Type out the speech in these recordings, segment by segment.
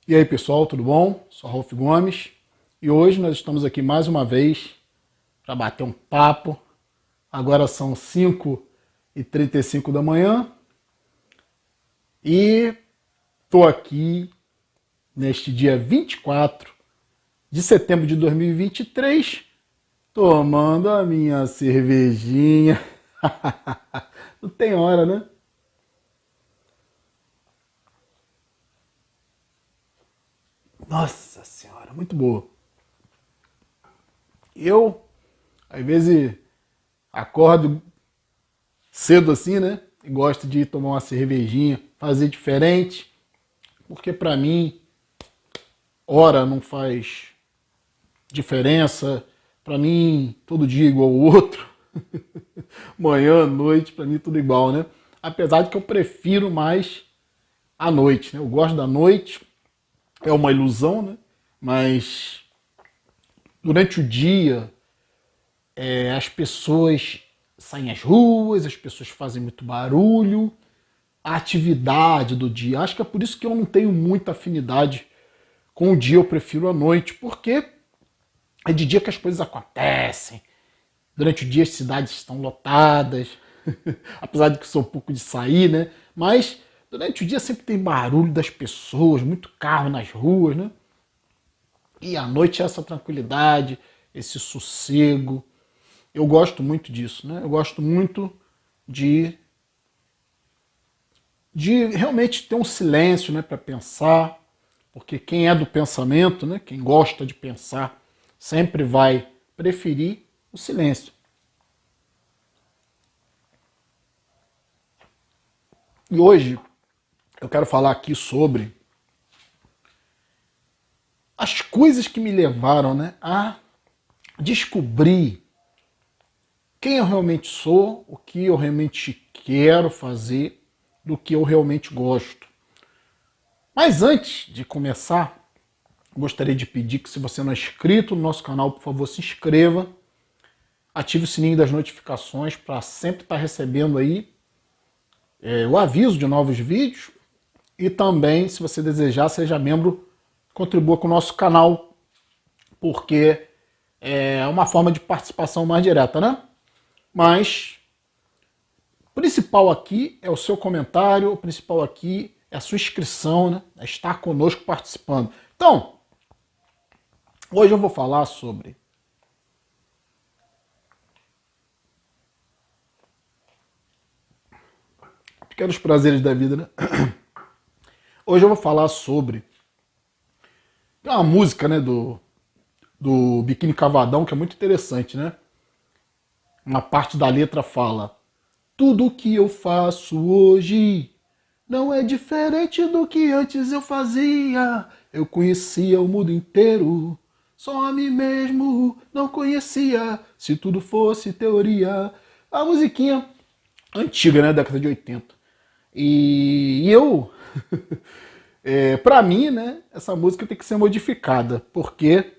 E aí pessoal, tudo bom? Sou Rolf Gomes e hoje nós estamos aqui mais uma vez para bater um papo. Agora são 5h35 da manhã e estou aqui neste dia 24 de setembro de 2023 tomando a minha cervejinha. Não tem hora, né? Nossa senhora, muito boa. Eu, às vezes, acordo cedo assim, né? E gosto de tomar uma cervejinha, fazer diferente, porque pra mim, hora não faz diferença. Pra mim, todo dia é igual ao outro. Manhã, noite, pra mim tudo igual, né? Apesar de que eu prefiro mais a noite, né? Eu gosto da noite, é uma ilusão, né? Mas durante o dia, as pessoas saem às ruas, as pessoas fazem muito barulho, a atividade do dia. Acho que é por isso que eu não tenho muita afinidade com o dia, eu prefiro a noite, porque é de dia que as coisas acontecem. Durante o dia as cidades estão lotadas, apesar de que sou um pouco de sair, né? Mas durante o dia sempre tem barulho das pessoas, muito carro nas ruas, né? E à noite é essa tranquilidade, esse sossego. Eu gosto muito disso, né? Eu gosto muito de, de realmente ter um silêncio, né, para pensar, porque quem é do pensamento, né, quem gosta de pensar, sempre vai preferir o silêncio. E hoje eu quero falar aqui sobre as coisas que me levaram, né, a descobrir quem eu realmente sou, o que eu realmente quero fazer, do que eu realmente gosto. Mas antes de começar, gostaria de pedir que, se você não é inscrito no nosso canal, por favor, se inscreva, ative o sininho das notificações para sempre estar recebendo aí o aviso de novos vídeos. E também, se você desejar, seja membro, contribua com o nosso canal, porque é uma forma de participação mais direta, né? Mas o principal aqui é o seu comentário, o principal aqui é a sua inscrição, né? É estar conosco participando. Então, hoje eu vou falar sobre pequenos prazeres da vida, né? Hoje eu vou falar sobre uma música, né, do Biquíni Cavadão, que é muito interessante, né? Uma parte da letra fala: tudo que eu faço hoje não é diferente do que antes eu fazia. Eu conhecia o mundo inteiro, só a mim mesmo não conhecia. Se tudo fosse teoria. A musiquinha antiga, né, década de 80. E eu, pra mim, né, essa música tem que ser modificada, porque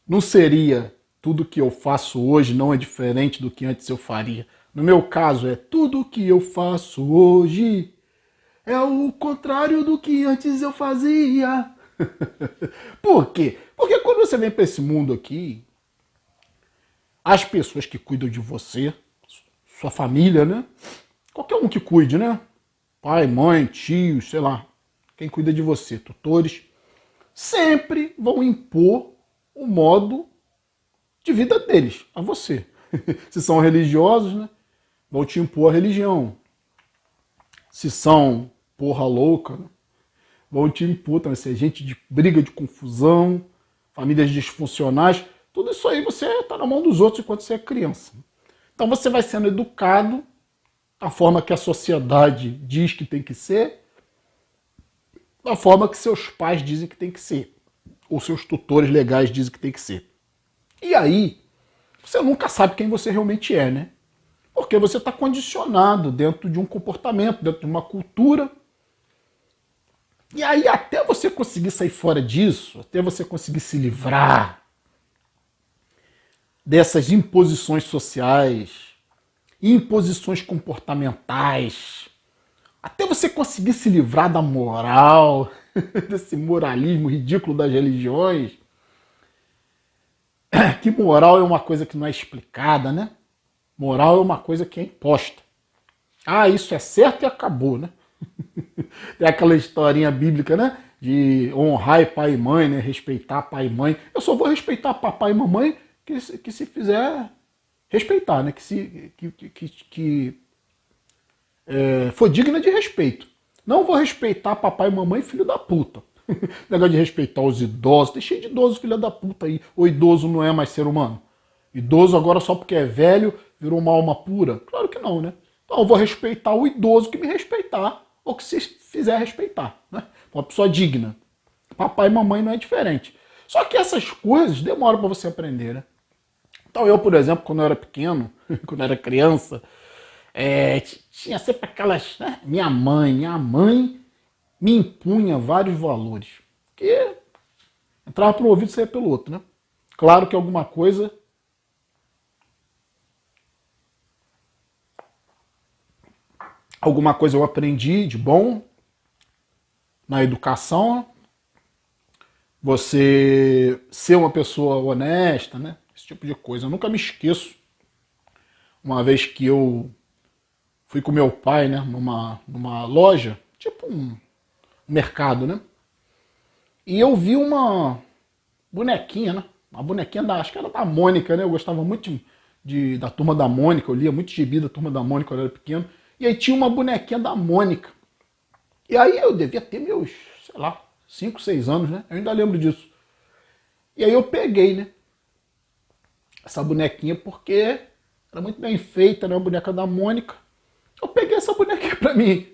não seria tudo que eu faço hoje não é diferente do que antes eu faria. No meu caso, é tudo que eu faço hoje é o contrário do que antes eu fazia. Por quê? Porque quando você vem para esse mundo aqui, as pessoas que cuidam de você, sua família, né? Qualquer um que cuide, né? Pai, mãe, tios, sei lá, quem cuida de você, tutores, sempre vão impor o modo de vida deles a você. Se são religiosos, né? Vão te impor a religião. Se são porra louca, né? Vão te impor também. Se é gente de briga, de confusão, famílias disfuncionais, tudo isso aí você está na mão dos outros enquanto você é criança. Então você vai sendo educado da forma que a sociedade diz que tem que ser, da forma que seus pais dizem que tem que ser, ou seus tutores legais dizem que tem que ser. E aí, você nunca sabe quem você realmente é, né? Porque você está condicionado dentro de um comportamento, dentro de uma cultura. E aí, até você conseguir sair fora disso, até você conseguir se livrar dessas imposições sociais, imposições comportamentais, Até você conseguir se livrar da moral, desse moralismo ridículo das religiões, que moral é uma coisa que não é explicada, né? Moral é uma coisa que é imposta. Ah, isso é certo e acabou, né? Tem aquela historinha bíblica, né? De honrar pai e mãe, né? Respeitar pai e mãe. Eu só vou respeitar papai e mamãe que se fizer respeitar, né? Que for digna de respeito. Não vou respeitar papai e mamãe filho da puta. Negócio de respeitar os idosos. Tem cheio de idoso filho da puta aí. O idoso não é mais ser humano. Idoso agora só porque é velho virou uma alma pura? Claro que não, né? Então eu vou respeitar o idoso que me respeitar ou que se fizer respeitar, né? Uma pessoa digna. Papai e mamãe não é diferente. Só que essas coisas demoram para você aprender, né? Então eu, por exemplo, quando eu era pequeno, quando eu era criança, tinha sempre aquelas, né? Minha mãe me impunha vários valores. Que entrava por um ouvido e saía pelo outro, né? Claro que alguma coisa eu aprendi de bom na educação, você ser uma pessoa honesta, né? Esse tipo de coisa. Eu nunca me esqueço uma vez que eu fui com meu pai, né, numa loja, tipo um mercado, né? E eu vi uma bonequinha, né? Uma bonequinha acho que era da Mônica, né? Eu gostava muito da Turma da Mônica, eu lia muito gibi da Turma da Mônica quando eu era pequeno. E aí tinha uma bonequinha da Mônica. E aí eu devia ter meus, sei lá, 5, 6 anos, né? Eu ainda lembro disso. E aí eu peguei, né? Essa bonequinha porque era muito bem feita, né? Uma boneca da Mônica. Eu peguei essa bonequinha pra mim.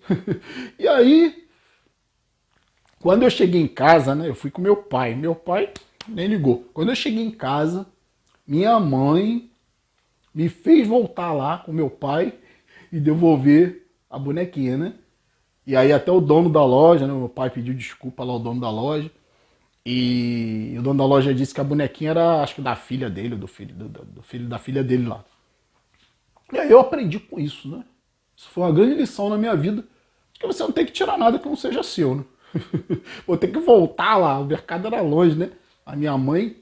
E aí, quando eu cheguei em casa, né? Eu fui com meu pai. Meu pai nem ligou. Quando eu cheguei em casa, minha mãe me fez voltar lá com meu pai e devolver a bonequinha, né? E aí até o dono da loja, né? Meu pai pediu desculpa lá ao dono da loja. E o dono da loja disse que a bonequinha era, acho que da filha dele, do filho da filha dele lá. E aí eu aprendi com isso, né? Isso foi uma grande lição na minha vida, que você não tem que tirar nada que não seja seu, né? Vou ter que voltar lá, o mercado era longe, né? A minha mãe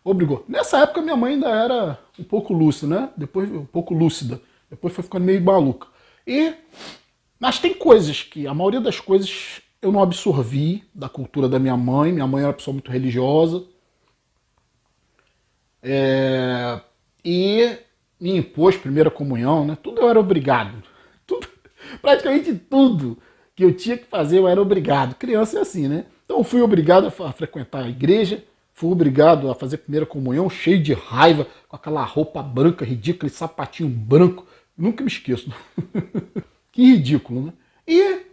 obrigou. Nessa época minha mãe ainda era um pouco lúcida, né? Depois um pouco lúcida. Depois foi ficando meio maluca. Mas tem coisas que, a maioria das coisas eu não absorvi da cultura da minha mãe. Minha mãe era uma pessoa muito religiosa. E me impôs primeira comunhão, né? Tudo eu era obrigado. Tudo, praticamente tudo que eu tinha que fazer eu era obrigado. Criança é assim, né? Então eu fui obrigado a frequentar a igreja, fui obrigado a fazer primeira comunhão, cheio de raiva, com aquela roupa branca ridícula e sapatinho branco. Nunca me esqueço. Que ridículo, né? E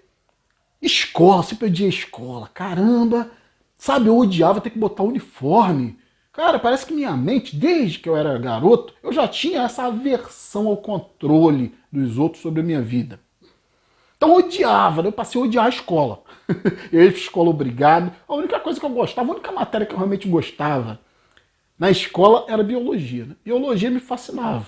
escola, sempre odiei escola. Caramba, sabe, eu odiava ter que botar uniforme. Cara, parece que minha mente, desde que eu era garoto, eu já tinha essa aversão ao controle dos outros sobre a minha vida. Então eu odiava, né? Eu passei a odiar a escola. Eu ia pra escola obrigado. A única coisa que eu gostava, a única matéria que eu realmente gostava na escola era biologia, né? Biologia me fascinava.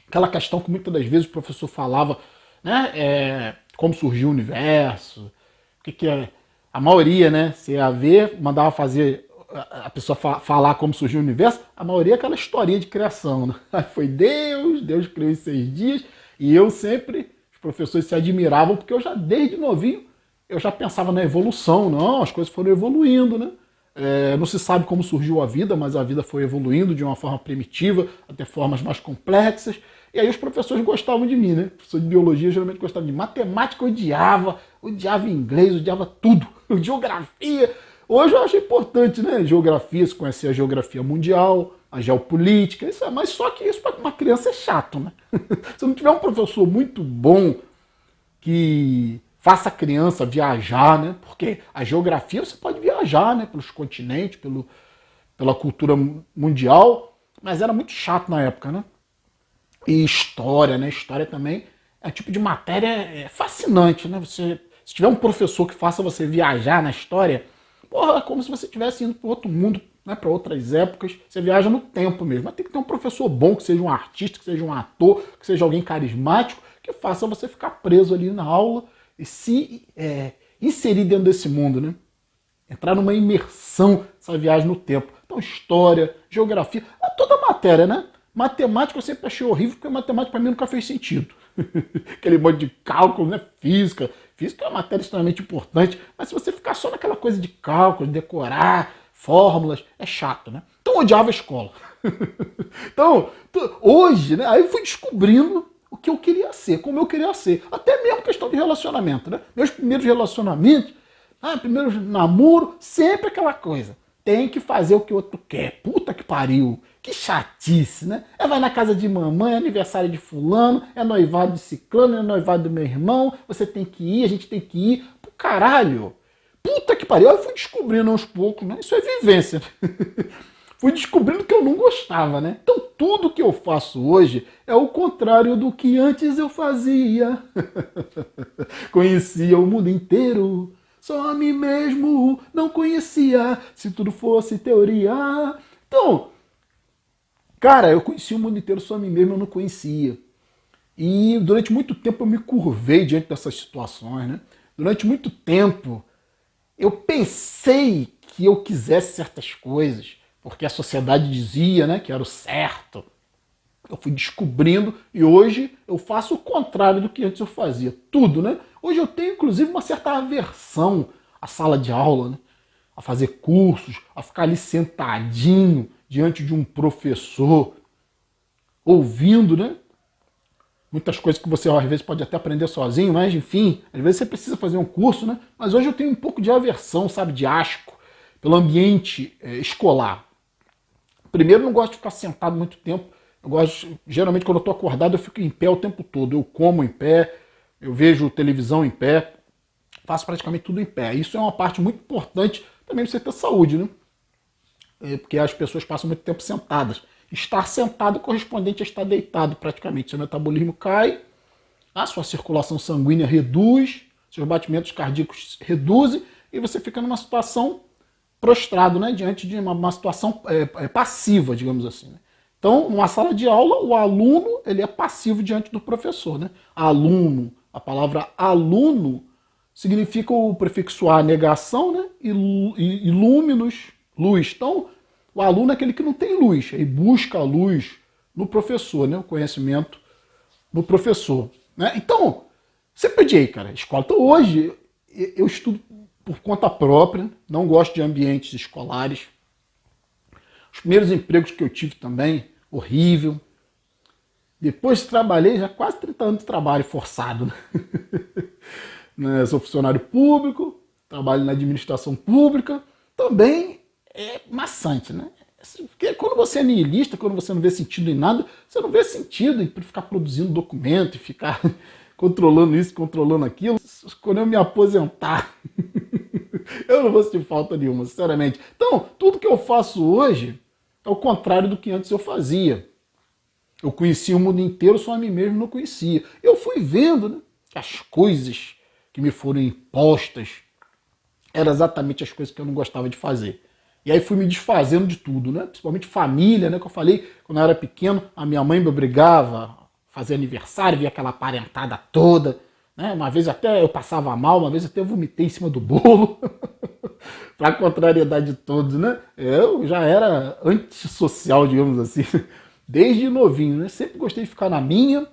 Aquela questão que muitas das vezes o professor falava, né? Como surgiu o universo, o que é. A maioria, né? Você ia ver, mandava fazer a pessoa falar como surgiu o universo, a maioria é aquela historinha de criação, né? Foi Deus criou em 6 dias, e eu sempre, os professores se admiravam, porque eu já, desde novinho, eu já pensava na evolução, não, as coisas foram evoluindo, né? Não se sabe como surgiu a vida, mas a vida foi evoluindo de uma forma primitiva até formas mais complexas. E aí os professores gostavam de mim, né? O professor de biologia geralmente gostava de mim. Matemática eu odiava inglês, odiava tudo. Geografia. Hoje eu acho importante, né? Geografia, se conhecer a geografia mundial, a geopolítica, mas só que isso para uma criança é chato, né? Se não tiver um professor muito bom que faça a criança viajar, né? Porque a geografia você pode viajar, né? Pelos continentes, pela cultura mundial, mas era muito chato na época, né? E história, né? História também é um tipo de matéria fascinante, né? Se tiver um professor que faça você viajar na história, porra, é como se você estivesse indo para outro mundo, né? Para outras épocas. Você viaja no tempo mesmo. Mas tem que ter um professor bom, que seja um artista, que seja um ator, que seja alguém carismático, que faça você ficar preso ali na aula e se inserir dentro desse mundo, né? Entrar numa imersão, essa viagem no tempo. Então, história, geografia, toda matéria, né? Matemática eu sempre achei horrível, porque matemática para mim nunca fez sentido. Aquele monte de cálculo, né? Física. Física é uma matéria extremamente importante, mas se você ficar só naquela coisa de cálculo, decorar fórmulas, é chato, né? Então eu odiava a escola. Então, hoje, né? Aí eu fui descobrindo o que eu queria ser, como eu queria ser. Até mesmo questão de relacionamento, né? Meus primeiros relacionamentos, primeiro namoro, sempre aquela coisa. Tem que fazer o que o outro quer. Puta que pariu. Que chatice, né? Vai na casa de mamãe, é aniversário de fulano, é noivado de ciclano, é noivado do meu irmão, você tem que ir, a gente tem que ir. Pô, caralho. Puta que pariu. Eu fui descobrindo aos poucos, né? Isso é vivência. Fui descobrindo que eu não gostava, né? Então tudo que eu faço hoje é o contrário do que antes eu fazia. Conhecia o mundo inteiro, só a mim mesmo não conhecia, se tudo fosse teoria. Então, cara, eu conhecia o mundo inteiro, só a mim mesmo eu não conhecia. E durante muito tempo eu me curvei diante dessas situações, né? Durante muito tempo eu pensei que eu quisesse certas coisas, porque a sociedade dizia, né, que era o certo. Eu fui descobrindo e hoje eu faço o contrário do que antes eu fazia. Tudo, né? Hoje eu tenho, inclusive, uma certa aversão à sala de aula, né? A fazer cursos, a ficar ali sentadinho diante de um professor, ouvindo, né? Muitas coisas que você, às vezes, pode até aprender sozinho, mas, enfim, às vezes você precisa fazer um curso, né? Mas hoje eu tenho um pouco de aversão, sabe, de asco, pelo ambiente escolar. Primeiro, não gosto de ficar sentado muito tempo. Eu gosto, geralmente, quando eu estou acordado, eu fico em pé o tempo todo. Eu como em pé, eu vejo televisão em pé, faço praticamente tudo em pé. Isso é uma parte muito importante também para você ter saúde, né? Porque as pessoas passam muito tempo sentadas. Estar sentado é correspondente a estar deitado, praticamente. Seu metabolismo cai, a sua circulação sanguínea reduz, seus batimentos cardíacos reduzem e você fica numa situação prostrado, né, diante de uma situação passiva, digamos assim. Né? Então, numa sala de aula, o aluno ele é passivo diante do professor. Né? Aluno, a palavra aluno significa o prefixo a, negação, né? E lúminos, luz. Então, o aluno é aquele que não tem luz, ele busca a luz no professor, né? O conhecimento no professor. Né? Então, sempre odiei, cara, a escola. Então, hoje, eu estudo por conta própria, não gosto de ambientes escolares. Os primeiros empregos que eu tive também, horrível. Depois trabalhei, já quase 30 anos de trabalho forçado. Né? Sou funcionário público, trabalho na administração pública, também é maçante, né? Porque quando você é niilista, quando você não vê sentido em nada, você não vê sentido em ficar produzindo documento e ficar controlando isso, controlando aquilo. Quando eu me aposentar, eu não vou sentir falta nenhuma, sinceramente. Então, tudo que eu faço hoje é o contrário do que antes eu fazia. Eu conhecia o mundo inteiro, só a mim mesmo não conhecia. Eu fui vendo, né, que as coisas que me foram impostas eram exatamente as coisas que eu não gostava de fazer. E aí fui me desfazendo de tudo, né? Principalmente família, né? Que eu falei, quando eu era pequeno, a minha mãe me obrigava a fazer aniversário, via aquela parentada toda. Né? Uma vez até eu passava mal, uma vez até eu vomitei em cima do bolo. Pra contrariedade de todos, né? Eu já era antissocial, digamos assim, desde novinho, né? Sempre gostei de ficar na minha,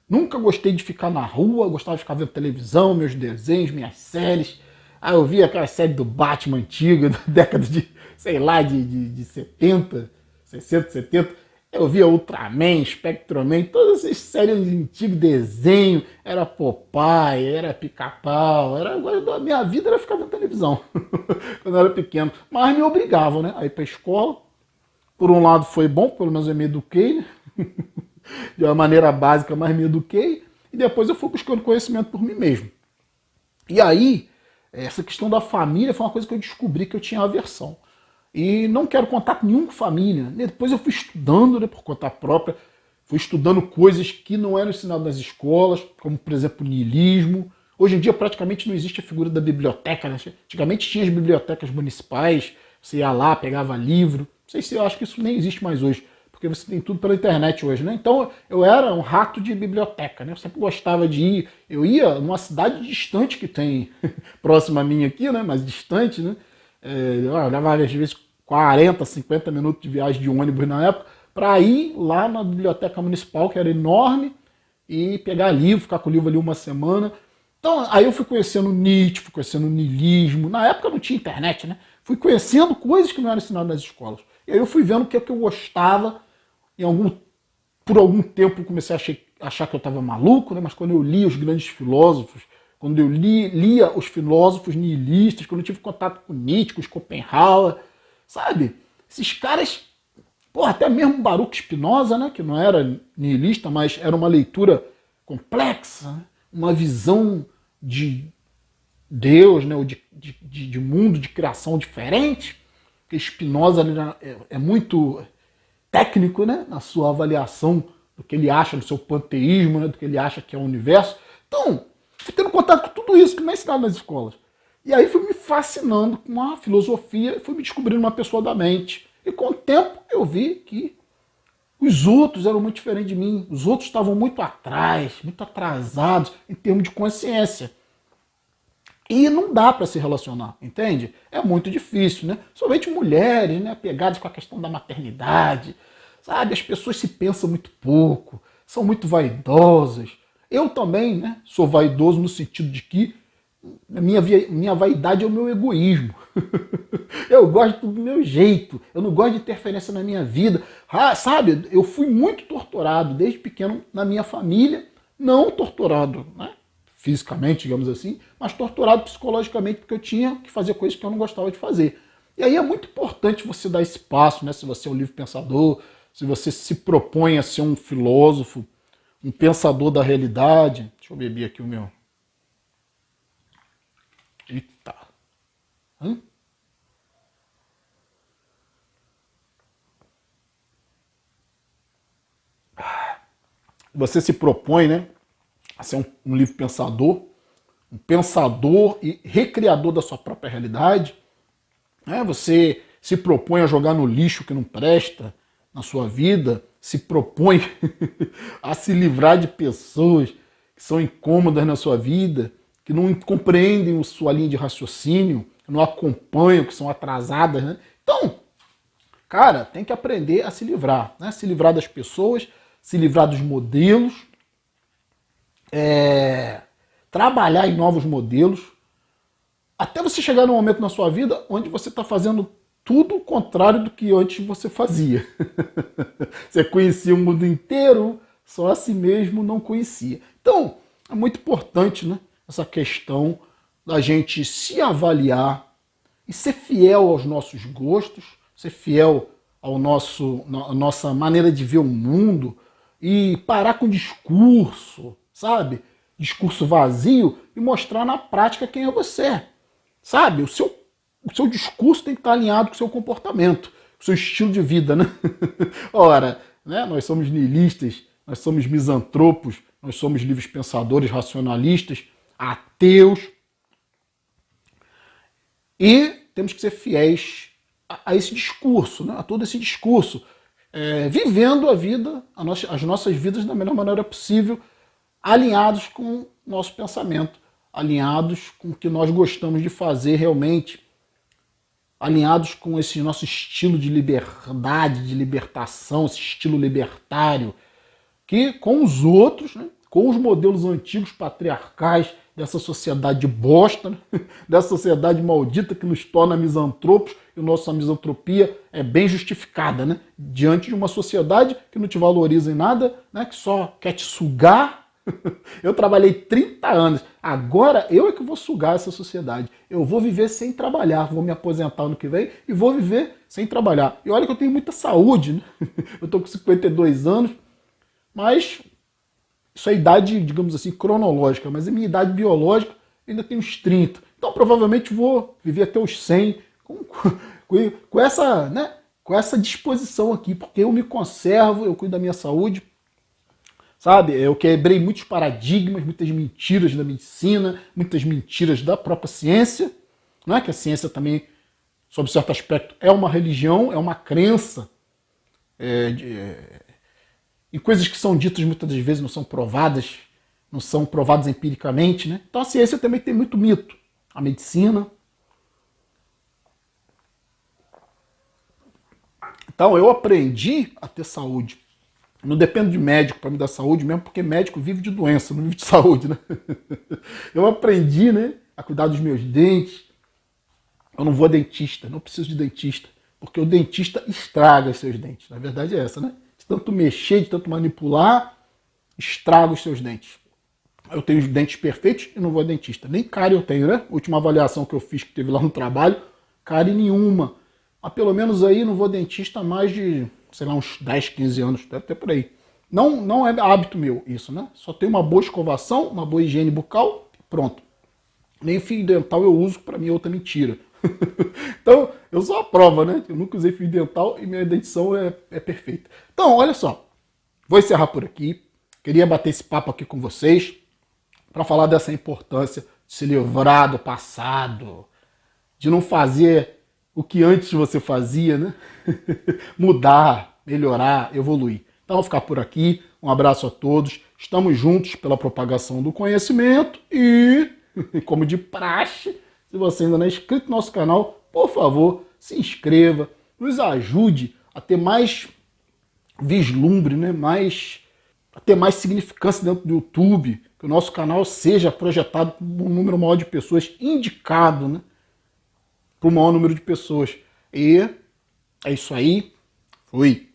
nunca gostei de ficar na rua, gostava de ficar vendo televisão, meus desenhos, minhas séries. Eu via aquela série do Batman antiga, da década de, sei lá, de 70, 60, 70. Eu via Ultraman, Spectroman, todas essas séries antigas, desenho, era Popeye, era Pica-Pau, a minha vida era ficar vendo televisão, quando eu era pequeno. Mas me obrigavam, né, a ir pra escola. Por um lado foi bom, pelo menos eu me eduquei, né? De uma maneira básica, mas me eduquei. E depois eu fui buscando conhecimento por mim mesmo. E aí, essa questão da família foi uma coisa que eu descobri que eu tinha aversão. E não quero contato nenhum com família. Depois eu fui estudando, né, por conta própria, fui estudando coisas que não eram ensinadas nas escolas, como, por exemplo, o niilismo. Hoje em dia praticamente não existe a figura da biblioteca. Né? Antigamente tinha as bibliotecas municipais, você ia lá, pegava livro. Não sei se eu acho que isso nem existe mais hoje, porque porque você tem tudo pela internet hoje, né? Então eu era um rato de biblioteca, né? Eu sempre gostava de ir. Eu ia numa cidade distante que tem, próxima a mim aqui, né? Mas distante, né? Eu levava às vezes 40, 50 minutos de viagem de ônibus na época, para ir lá na biblioteca municipal, que era enorme, e pegar livro, ficar com o livro ali uma semana. Então, aí eu fui conhecendo Nietzsche, fui conhecendo o niilismo. Na época não tinha internet, né? Fui conhecendo coisas que não eram ensinadas nas escolas. E aí eu fui vendo o que é que eu gostava. Por algum tempo eu comecei a achar que eu estava maluco, né? Mas quando eu li os grandes filósofos, quando eu lia os filósofos niilistas, quando eu tive contato com Nietzsche, com Schopenhauer, sabe? Esses caras, pô, até mesmo Baruch Spinoza, né? Que não era niilista, mas era uma leitura complexa, né? Uma visão de Deus, né, ou de mundo, de criação diferente, porque Spinoza é muito técnico, né, na sua avaliação do que ele acha do seu panteísmo, né, do que ele acha que é o universo. Então, fui tendo contato com tudo isso que não é ensinado nas escolas. E aí fui me fascinando com a filosofia, fui me descobrindo uma pessoa da mente. E com o tempo eu vi que os outros eram muito diferentes de mim, os outros estavam muito atrás, muito atrasados em termos de consciência. E não dá para se relacionar, entende? É muito difícil, né? Somente mulheres, né, apegadas com a questão da maternidade, sabe? As pessoas se pensam muito pouco, são muito vaidosas. Eu também, né, sou vaidoso no sentido de que minha vaidade é o meu egoísmo. Eu gosto do meu jeito, eu não gosto de interferência na minha vida. Sabe, eu fui muito torturado desde pequeno na minha família, não torturado, né, fisicamente, digamos assim, mas torturado psicologicamente, porque eu tinha que fazer coisas que eu não gostava de fazer. E aí é muito importante você dar esse passo, né, se você é um livre pensador, se você se propõe a ser um filósofo, um pensador da realidade. Deixa eu beber aqui o meu. Eita. Você se propõe, né, a ser um livre pensador, um pensador e recriador da sua própria realidade. Né? Você se propõe a jogar no lixo que não presta na sua vida, se propõe a se livrar de pessoas que são incômodas na sua vida, que não compreendem a sua linha de raciocínio, que não acompanham, que são atrasadas. Né? Então, cara, tem que aprender a se livrar, né? Se livrar das pessoas, se livrar dos modelos, trabalhar em novos modelos, até você chegar num momento na sua vida onde você está fazendo tudo o contrário do que antes você fazia. Você conhecia o mundo inteiro, só a si mesmo não conhecia. Então, é muito importante, né, essa questão da gente se avaliar e ser fiel aos nossos gostos, ser fiel à nossa maneira de ver o mundo e parar com discurso, sabe? Discurso vazio e mostrar na prática quem é você. Sabe? O seu discurso tem que estar alinhado com o seu comportamento, com o seu estilo de vida, né? Ora, né, nós somos niilistas, nós somos misantropos, nós somos livres pensadores, racionalistas, ateus. E temos que ser fiéis a esse discurso, né? A todo esse discurso, vivendo a vida, as nossas vidas da melhor maneira possível, alinhados com o nosso pensamento, alinhados com o que nós gostamos de fazer realmente, alinhados com esse nosso estilo de liberdade, de libertação, esse estilo libertário, que com os outros, né, com os modelos antigos patriarcais dessa sociedade bosta, né, dessa sociedade maldita que nos torna misantropos, e nossa misantropia é bem justificada, né, diante de uma sociedade que não te valoriza em nada, né, que só quer te sugar. Eu trabalhei 30 anos, agora eu é que vou sugar essa sociedade. Eu vou viver sem trabalhar, vou me aposentar ano que vem e vou viver sem trabalhar. E olha que eu tenho muita saúde, né? Eu tô com 52 anos, mas isso é idade, digamos assim, cronológica, mas a minha idade biológica ainda tem uns 30. Então provavelmente vou viver até os 100 com essa, né, com essa disposição aqui, porque eu me conservo, eu cuido da minha saúde. Sabe, eu quebrei muitos paradigmas, muitas mentiras da medicina, muitas mentiras da própria ciência, não é? Que a ciência também, sob certo aspecto, é uma religião, é uma crença em coisas que são ditas muitas das vezes não são provadas empiricamente, né? Então a ciência também tem muito mito. A medicina. Então eu aprendi a ter saúde. Não dependo de médico para me dar saúde mesmo, porque médico vive de doença, não vive de saúde, né? Eu aprendi, né, a cuidar dos meus dentes. Eu não vou a dentista, não preciso de dentista, porque o dentista estraga os seus dentes. Na verdade é essa, né? De tanto mexer, de tanto manipular, estraga os seus dentes. Eu tenho os dentes perfeitos e não vou a dentista. Nem cárie eu tenho, né? A última avaliação que eu fiz, que teve lá no trabalho, cárie nenhuma. Mas pelo menos aí não vou a dentista há mais de, sei lá, uns 10, 15 anos, deve ter por aí. Não é hábito meu isso, né? Só tenho uma boa escovação, uma boa higiene bucal, pronto. Nem fio dental eu uso, para mim é outra mentira. Então, eu sou a prova, né? Eu nunca usei fio dental e minha dentição é perfeita. Então, olha só. Vou encerrar por aqui. Queria bater esse papo aqui com vocês para falar dessa importância de se livrar do passado, de não fazer o que antes você fazia, né? Mudar, melhorar, evoluir. Então, vou ficar por aqui. Um abraço a todos. Estamos juntos pela propagação do conhecimento e, como de praxe, se você ainda não é inscrito no nosso canal, por favor, se inscreva, nos ajude a ter mais vislumbre, né? A ter mais significância dentro do YouTube, que o nosso canal seja projetado por um número maior de pessoas, indicado, né? Para o maior número de pessoas. E é isso aí. Fui.